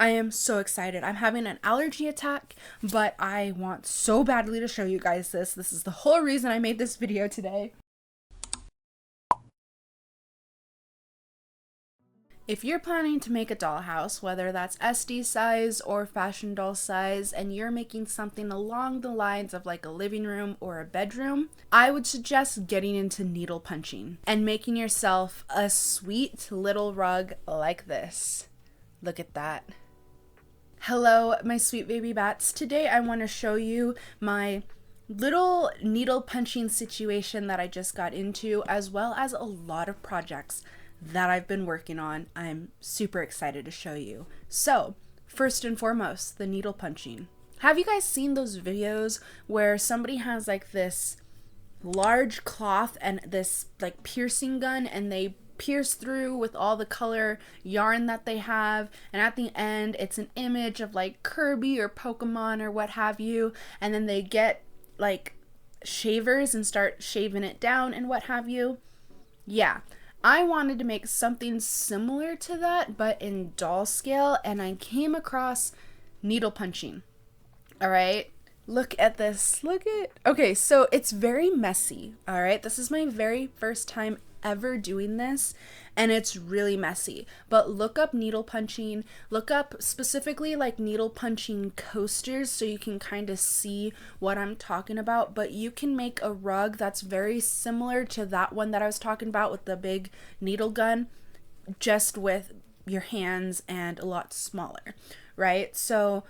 I am so excited. I'm having an allergy attack, but I want so badly to show you guys this. This is the whole reason I made this video today. If you're planning to make a dollhouse, whether that's SD size or fashion doll size, and you're making something along the lines of like a living room or a bedroom, I would suggest getting into needle punching and making yourself a sweet little rug like this. Look at that. Hello, my sweet baby bats. Today I want to show you my little needle punching situation that I just got into, as well as a lot of projects that I've been working on. I'm super excited to show you. So, first and foremost, the needle punching. Have you guys seen those videos where somebody has like this large cloth and this like piercing gun, and they pierce through with all the color yarn that they have, and at the end it's an image of like Kirby or Pokemon or what have you, and then they get like shavers and start shaving it down and what have you? Yeah, I wanted to make something similar to that but in doll scale, and I came across needle punching. All right, look at this. Okay, so it's very messy. All right, this is my very first time ever doing this, and it's really messy. But look up needle punching, look up specifically like needle punching coasters so you can kind of see what I'm talking about. But you can make a rug that's very similar to that one that I was talking about with the big needle gun, just with your hands and a lot smaller, right? So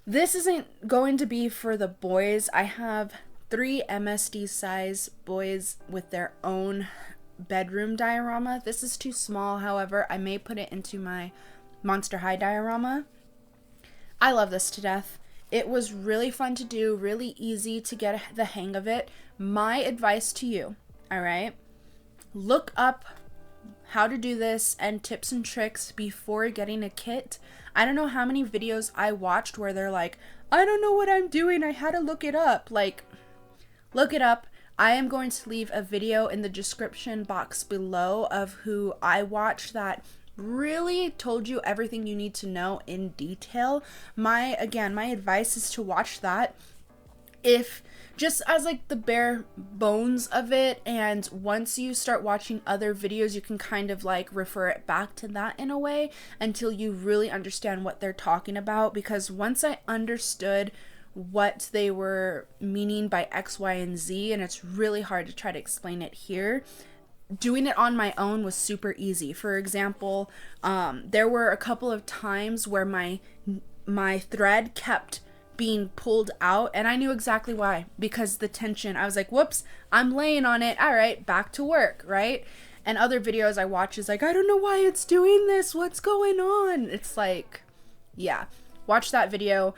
this isn't going to be for the boys. I have 3 MSD size boys with their own bedroom diorama. This is too small, however, I may put it into my Monster High diorama. I love this to death. It was really fun to do, really easy to get the hang of it. My advice to you, all right, look up how to do this and tips and tricks before getting a kit. I don't know how many videos I watched where they're like, I don't know what I'm doing, I had to look it up. Like, look it up. I am going to leave a video in the description box below of who I watched that really told you everything you need to know in detail. My advice is to watch that, if just as like the bare bones of it, and once you start watching other videos you can kind of like refer it back to that in a way until you really understand what they're talking about. Because once I understood what they were meaning by X, Y, and Z, and it's really hard to try to explain it here, doing it on my own was super easy. For example, there were a couple of times where my thread kept being pulled out, and I knew exactly why, because the tension. I was like, whoops, I'm laying on it, all right, back to work, right? And other videos I watch is like, I don't know why it's doing this, what's going on? It's like, yeah, watch that video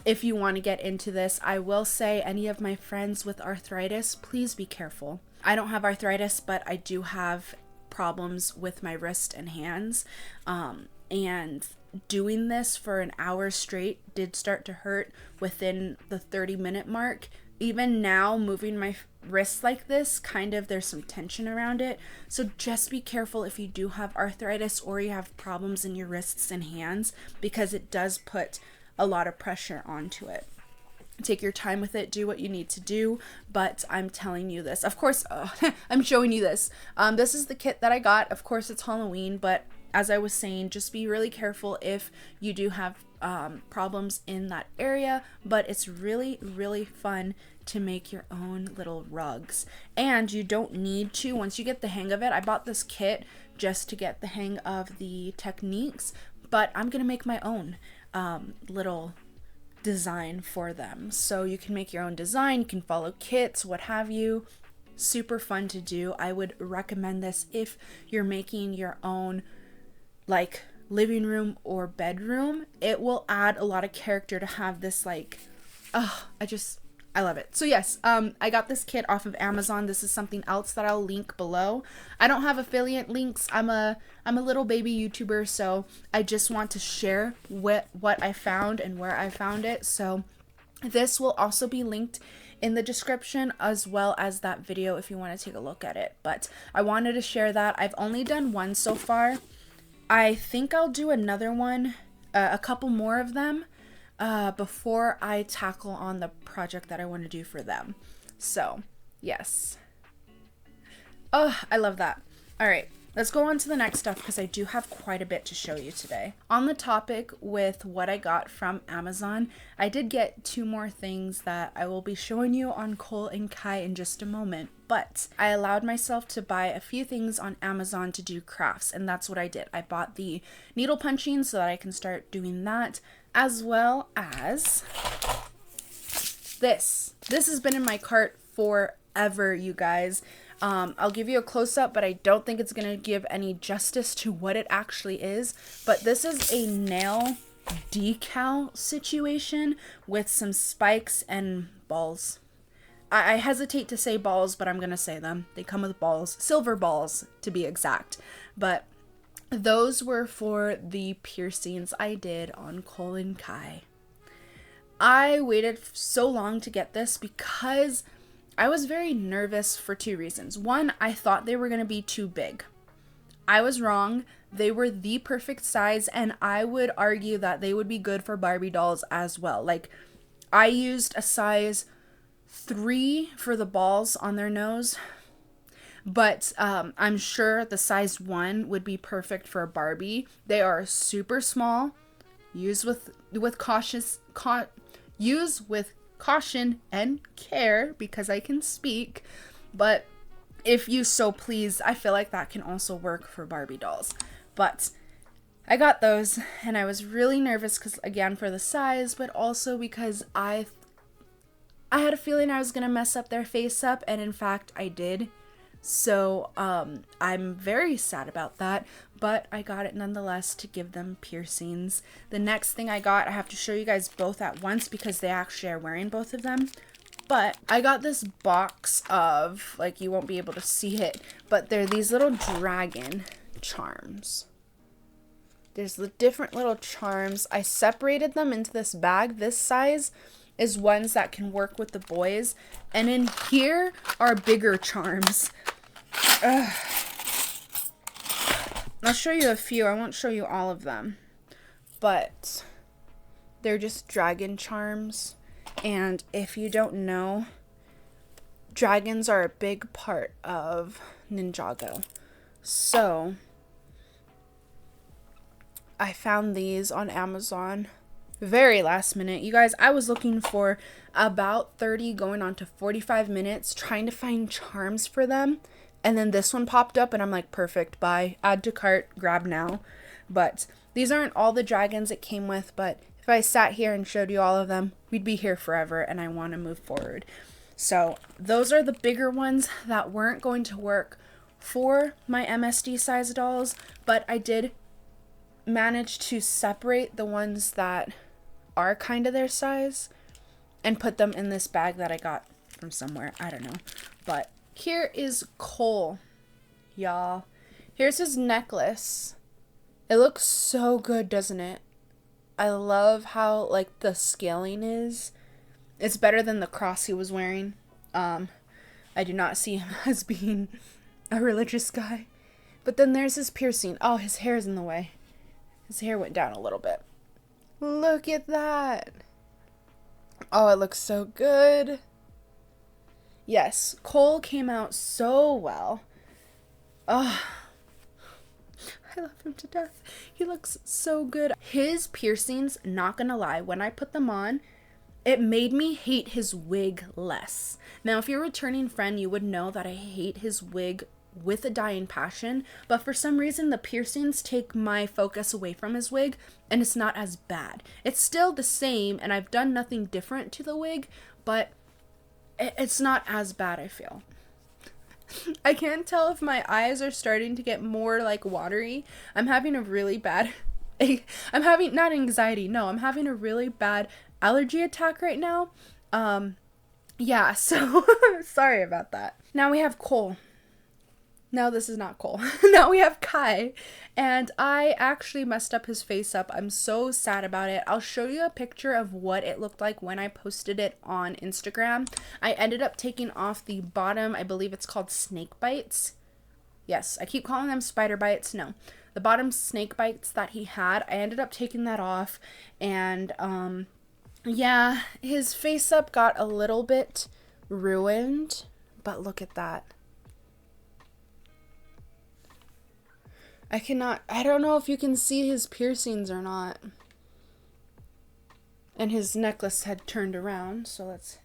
if you want to get into this. I will say, any of my friends with arthritis, please be careful. I don't have arthritis, but I do have problems with my wrist and hands, and doing this for an hour straight did start to hurt within the 30-minute mark. Even now, moving my wrists like this, kind of there's some tension around it. So just be careful if you do have arthritis or you have problems in your wrists and hands, because it does put a lot of pressure onto it. Take your time with it, do what you need to do, but I'm telling you this. Of course, I'm showing you this. This is the kit that I got. Of course, it's Halloween, but as I was saying, just be really careful if you do have problems in that area. But it's really, really fun to make your own little rugs. And you don't need to, once you get the hang of it, I bought this kit just to get the hang of the techniques, but I'm gonna make my own little design for them. So you can make your own design, you can follow kits, what have you. Super fun to do. I would recommend this if you're making your own like living room or bedroom. It will add a lot of character to have this like, I love it. So yes, I got this kit off of Amazon. This is something else that I'll link below. I don't have affiliate links. I'm a little baby YouTuber, so I just want to share what I found and where I found it. So this will also be linked in the description, as well as that video if you want to take a look at it. But I wanted to share that. I've only done one so far. I think I'll do another one a couple more of them before I tackle on the project that I want to do for them. So, yes. Oh, I love that. All right, let's go on to the next stuff because I do have quite a bit to show you today. On the topic with what I got from Amazon, I did get 2 more things that I will be showing you on Cole and Kai in just a moment. But I allowed myself to buy a few things on Amazon to do crafts, and that's what I did. I bought the needle punching so that I can start doing that, as well as this. This has been in my cart forever, you guys. I'll give you a close-up, but I don't think it's going to give any justice to what it actually is. But this is a nail decal situation with some spikes and balls. I hesitate to say balls, but I'm going to say them. They come with balls. Silver balls, to be exact. But those were for the piercings I did on Cole and Kai. I waited so long to get this because I was very nervous for 2 reasons. One, I thought they were going to be too big. I was wrong. They were the perfect size, and I would argue that they would be good for Barbie dolls as well. Like, I used a size 3 for the balls on their nose, but I'm sure the size 1 would be perfect for a Barbie. They are super small. Use with caution and care, because I can speak, but if you so please, I feel like that can also work for Barbie dolls. But I got those, and I was really nervous because, again, for the size, but also because I had a feeling I was gonna mess up their face up, and in fact I did. So I'm very sad about that, but I got it nonetheless to give them piercings. The next thing I got, I have to show you guys both at once because they actually are wearing both of them. But I got this box of, like, you won't be able to see it, but they're these little dragon charms. There's the different little charms. I separated them into this bag. This size is ones that can work with the boys, and in here are bigger charms. Ugh. I'll show you a few. I won't show you all of them, but they're just dragon charms. And if you don't know, dragons are a big part of Ninjago. So I found these on Amazon very last minute. You guys, I was looking for about 30 going on to 45 minutes trying to find charms for them, and then this one popped up and I'm like, perfect, buy, add to cart, grab now. But these aren't all the dragons it came with, but if I sat here and showed you all of them, we'd be here forever, and I want to move forward. So those are the bigger ones that weren't going to work for my MSD size dolls, but I did manage to separate the ones that are kind of their size and put them in this bag that I got from somewhere. I don't know. But here is Cole, y'all. Here's his necklace. It looks so good, doesn't it? I love how, like, the scaling is. It's better than the cross he was wearing. I do not see him as being a religious guy. But then there's his piercing. Oh, his hair's in the way. His hair went down a little bit. Look at that. Oh, it looks so good. Yes, Cole came out so well. Oh, I love him to death. He looks so good. His piercings, not gonna lie, when I put them on, it made me hate his wig less. Now, if you're a returning friend, you would know that I hate his wig with a dying passion, but for some reason the piercings take my focus away from his wig, and it's not as bad. It's still the same, and I've done nothing different to the wig, but it's not as bad, I feel. I can't tell if my eyes are starting to get more, like, watery. I'm having a really bad I'm having, not anxiety, no, I'm having a really bad allergy attack right now. Yeah, so sorry about that. Now we have Cole. No, this is not Cole. Now we have Kai, and I actually messed up his face up. I'm so sad about it. I'll show you a picture of what it looked like when I posted it on Instagram. I ended up taking off the bottom, I believe it's called snake bites. Yes, I keep calling them spider bites. No, the bottom snake bites that he had. I ended up taking that off, and yeah, his face up got a little bit ruined, but look at that. I don't know if you can see his piercings or not. And his necklace had turned around, so let's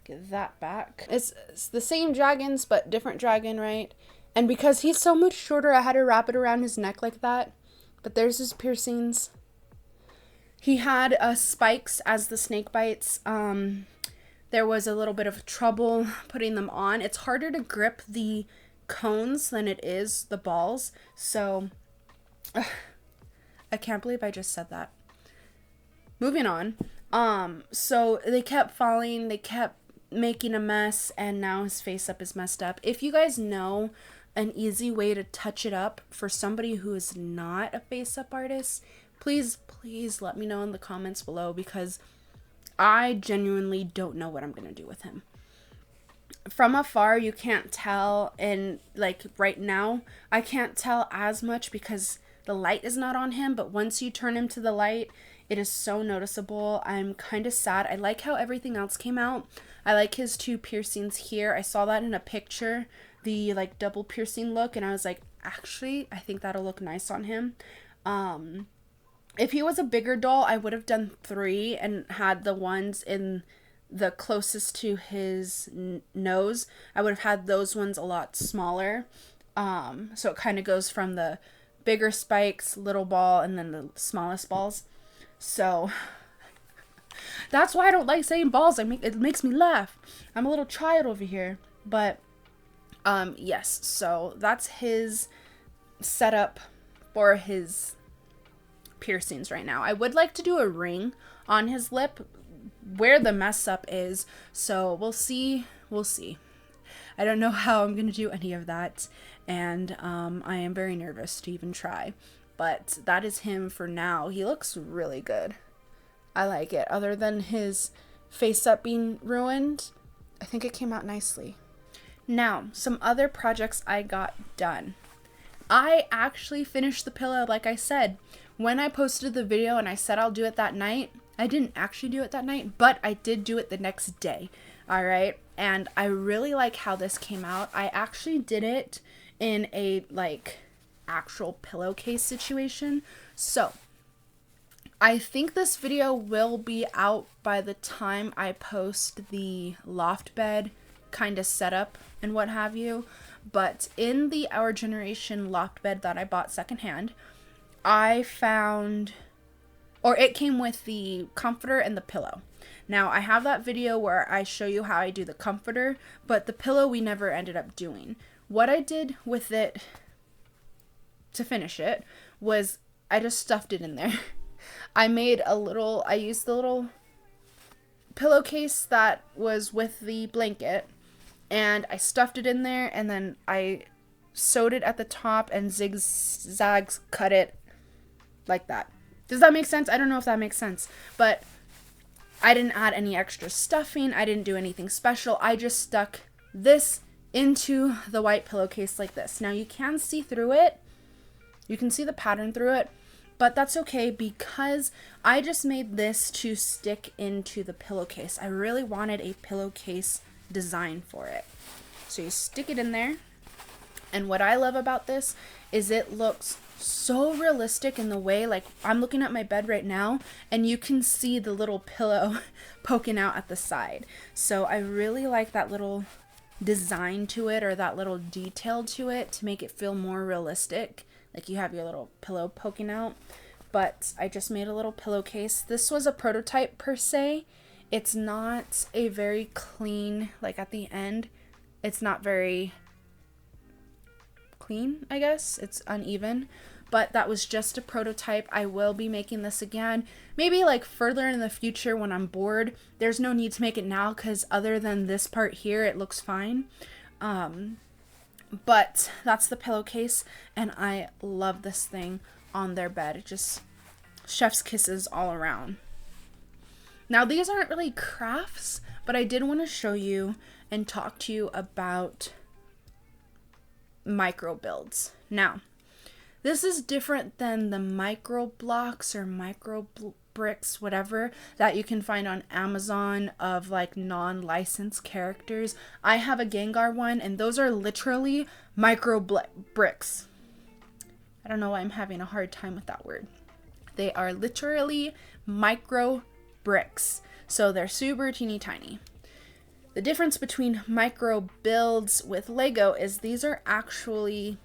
get that back. It's the same dragons, but different dragon, right? And because he's so much shorter, I had to wrap it around his neck like that. But there's his piercings. He had spikes as the snake bites. There was a little bit of trouble putting them on. It's harder to grip the cones than it is the balls. So, I can't believe I just said that. Moving on. So they kept falling, they kept making a mess, and now his face up is messed up. If you guys know an easy way to touch it up for somebody who is not a face up artist, please let me know in the comments below, because I genuinely don't know what I'm gonna do with him. From afar you can't tell, and like right now I can't tell as much because the light is not on him, but once you turn him to the light, it is so noticeable. I'm kind of sad. I like how everything else came out. I like his 2 piercings here. I saw that in a picture, the like double piercing look, and I was like, actually, I think that'll look nice on him. If he was a bigger doll, I would have done 3 and had the ones in the closest to his nose. I would have had those ones a lot smaller. So it kind of goes from the bigger spikes, little ball, and then the smallest balls. So that's why I don't like saying balls. It makes me laugh. I'm a little child over here. But yes, so that's his setup for his piercings right now. I would like to do a ring on his lip where the mess up is. So we'll see. I don't know how I'm gonna do any of that, and I am very nervous to even try. But that is him for now. He looks really good. I like it. Other than his face up being ruined, I think it came out nicely. Now, some other projects I got done. I actually finished the pillow, like I said. When I posted the video and I said I'll do it that night, I didn't actually do it that night, but I did do it the next day. All right. And I really like how this came out. I actually did it in a like actual pillowcase situation. So I think this video will be out by the time I post the loft bed kind of setup and what have you. But in the Our Generation loft bed that I bought secondhand, I found, or it came with the comforter and the pillow. Now I have that video where I show you how I do the comforter, but the pillow we never ended up doing. What I did with it to finish it was I just stuffed it in there. I used the little pillowcase that was with the blanket, and I stuffed it in there, and then I sewed it at the top and zigzags cut it like that. Does that make sense? I don't know if that makes sense, but I didn't add any extra stuffing. I didn't do anything special. I just stuck this into the white pillowcase like this. Now you can see through it. You can see the pattern through it, but that's okay because I just made this to stick into the pillowcase. I really wanted a pillowcase design for it. So you stick it in there. And what I love about this is it looks so realistic in the way, like I'm looking at my bed right now and you can see the little pillow poking out at the side. So I really like that little design to it, or that little detail to it, to make it feel more realistic. Like you have your little pillow poking out. But I just made a little pillowcase. This was a prototype per se. It's not a very clean, like at the end, it's not very clean, I guess. It's uneven, but that was just a prototype. I will be making this again, maybe like further in the future when I'm bored. There's no need to make it now because other than this part here, it looks fine. But that's the pillowcase, and I love this thing on their bed. It just chef's kisses all around. Now these aren't really crafts, but I did want to show you and talk to you about micro builds. Now, This is different than the micro blocks or bricks, whatever, that you can find on Amazon of like non-licensed characters. I have a Gengar one, and those are literally bricks. I don't know why I'm having a hard time with that word. They are literally micro bricks. So they're super teeny tiny. The difference between micro builds with Lego is these are actually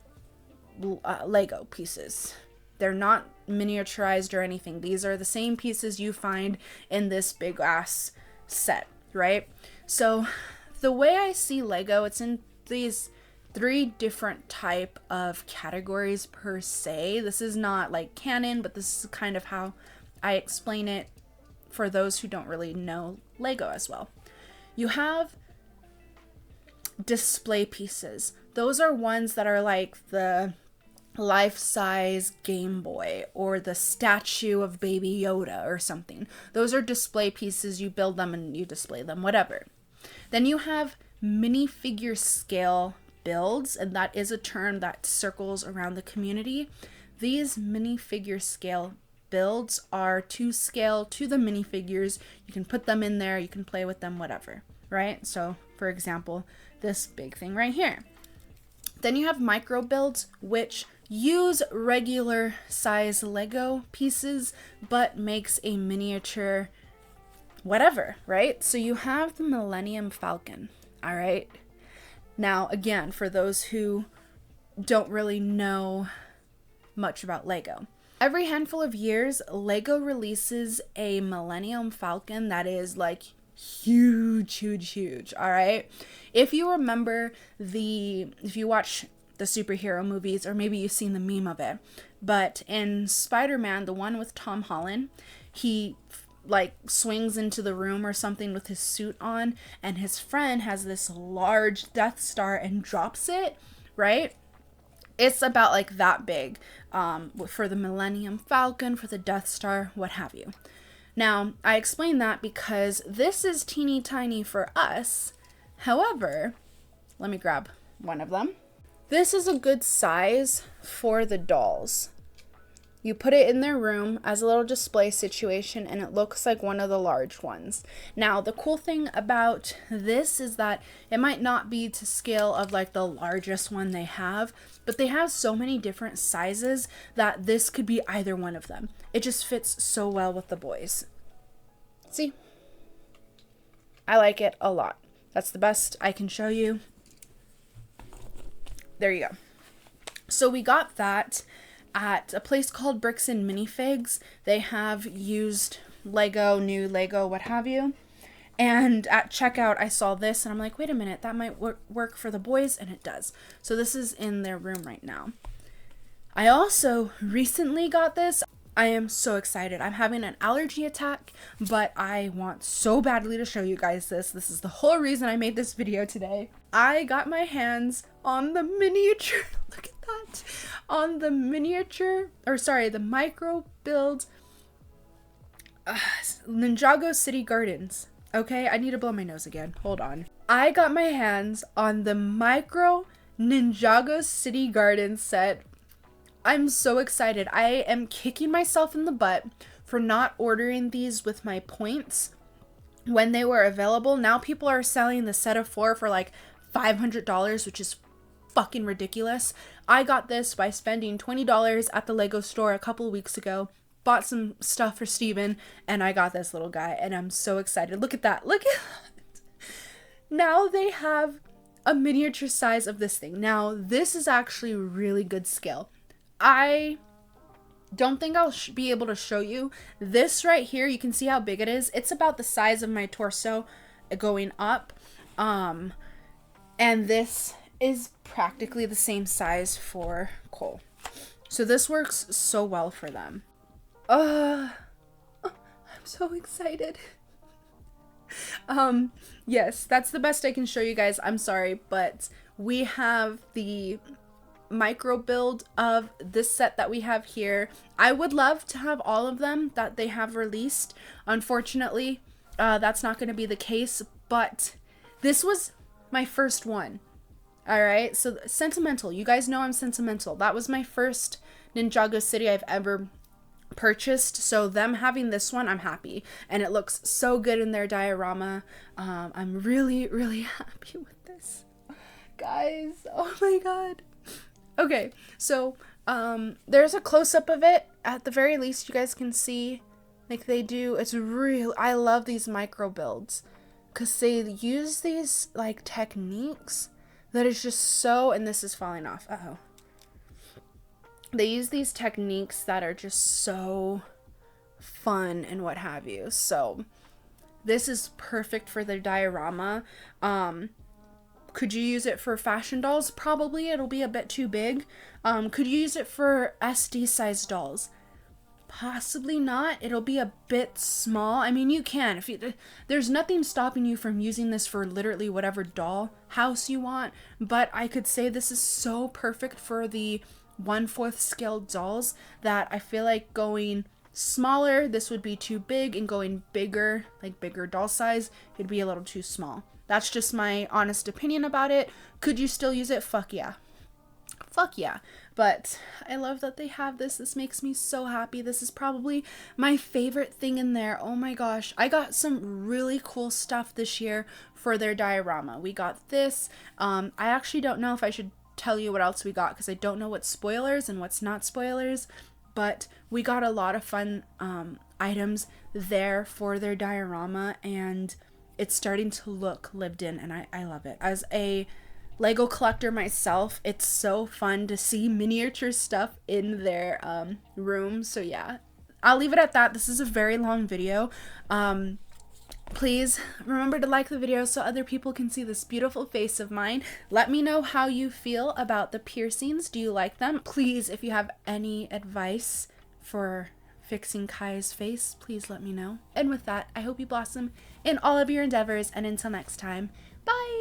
Lego pieces. They're not miniaturized or anything. These are the same pieces you find in this big ass set, right? So the way I see Lego, it's in these 3 different type of categories per se. This is not like canon, but this is kind of how I explain it for those who don't really know Lego as well. You have display pieces. Those are ones that are like the life-size Game Boy or the statue of Baby Yoda or something. Those are display pieces. You build them and you display them, whatever. Then you have minifigure scale builds, and that is a term that circles around the community. These minifigure scale builds are to scale to the minifigures. You can put them in there, you can play with them, whatever, right? So, for example, this big thing right here. Then you have micro builds, which use regular size Lego pieces, but makes a miniature whatever, right? So you have the Millennium Falcon, all right? Now, again, for those who don't really know much about Lego, every handful of years, Lego releases a Millennium Falcon that is like huge, all right? If you remember if you watch the superhero movies, or maybe you've seen the meme of it, but in Spider-Man, the one with Tom Holland, he like swings into the room or something with his suit on, and his friend has this large Death Star and drops it, right? It's about like that big for the Millennium Falcon, for the Death Star, what have you. Now, I explain that because this is teeny tiny for us. However, let me grab one of them. This is a good size for the dolls. You put it in their room as a little display situation, and it looks like one of the large ones. Now, the cool thing about this is that it might not be to scale of like the largest one they have, but they have so many different sizes that this could be either one of them. It just fits so well with the boys. See? I like it a lot. That's the best I can show you. There you go. So we got that at a place called Bricks and Minifigs. They have used Lego, new Lego, what have you. And at checkout, I saw this and I'm like, wait a minute, that might work for the boys, and it does. So this is in their room right now. I also recently got this. I am so excited. I'm having an allergy attack, but I want so badly to show you guys this. This is the whole reason I made this video today. I got my hands on the miniature, look at that, on the miniature, or sorry, the micro build Ninjago City Gardens. Okay, I need to blow my nose again. Hold on. I got my hands on the micro Ninjago City Gardens set. I'm so excited. I am kicking myself in the butt for not ordering these with my points when they were available. Now people are selling the set of 4 for like $500, which is fucking ridiculous. I got this by spending $20 at the Lego store a couple of weeks ago. Bought some stuff for Steven, and I got this little guy, and I'm so excited. Look at that. Look at that. Now they have a miniature size of this thing. Now, this is actually really good scale. I don't think I'll be able to show you. This right here, you can see how big it is. It's about the size of my torso going up. And this is practically the same size for Cole. So this works so well for them. I'm so excited. Yes, that's the best I can show you guys. I'm sorry, but we have the micro build of this set that we have here. I would love to have all of them that they have released. Unfortunately, that's not going to be the case, but this was my first one. All right, so sentimental. You guys know I'm sentimental. That was my first Ninjago City I've ever purchased, so them having this one, I'm happy, and it looks so good in their diorama. I'm really, really happy with this, guys. Oh my god. Okay, so there's a close-up of it. At the very least, you guys can see like they do. It's real. I love these micro builds because they use these like techniques that is just so, and this is falling off. Uh-oh. They use these techniques that are just so fun and what have you. So this is perfect for the diorama. Could you use it for fashion dolls? Probably. It'll be a bit too big. Could you use it for SD size dolls? Possibly not. It'll be a bit small. I mean, you can. If you, there's nothing stopping you from using this for literally whatever doll house you want. But I could say this is so perfect for the 1/4 scale dolls that I feel like going smaller, this would be too big, and going bigger, like bigger doll size, it'd be a little too small. That's just my honest opinion about it. Could you still use it? Fuck yeah. Fuck yeah. But I love that they have this. This makes me so happy. This is probably my favorite thing in there. Oh my gosh. I got some really cool stuff this year for their diorama. We got this. I actually don't know if I should tell you what else we got because I don't know what's spoilers and what's not spoilers, but we got a lot of fun items there for their diorama, and it's starting to look lived in, and I love it. As a Lego collector myself, it's so fun to see miniature stuff in their room. So yeah, I'll leave it at that. This is a very long video. Please remember to like the video so other people can see this beautiful face of mine. Let me know how you feel about the piercings. Do you like them? Please, if you have any advice for fixing Kai's face, please let me know. And with that, I hope you blossom in all of your endeavors, and until next time, bye!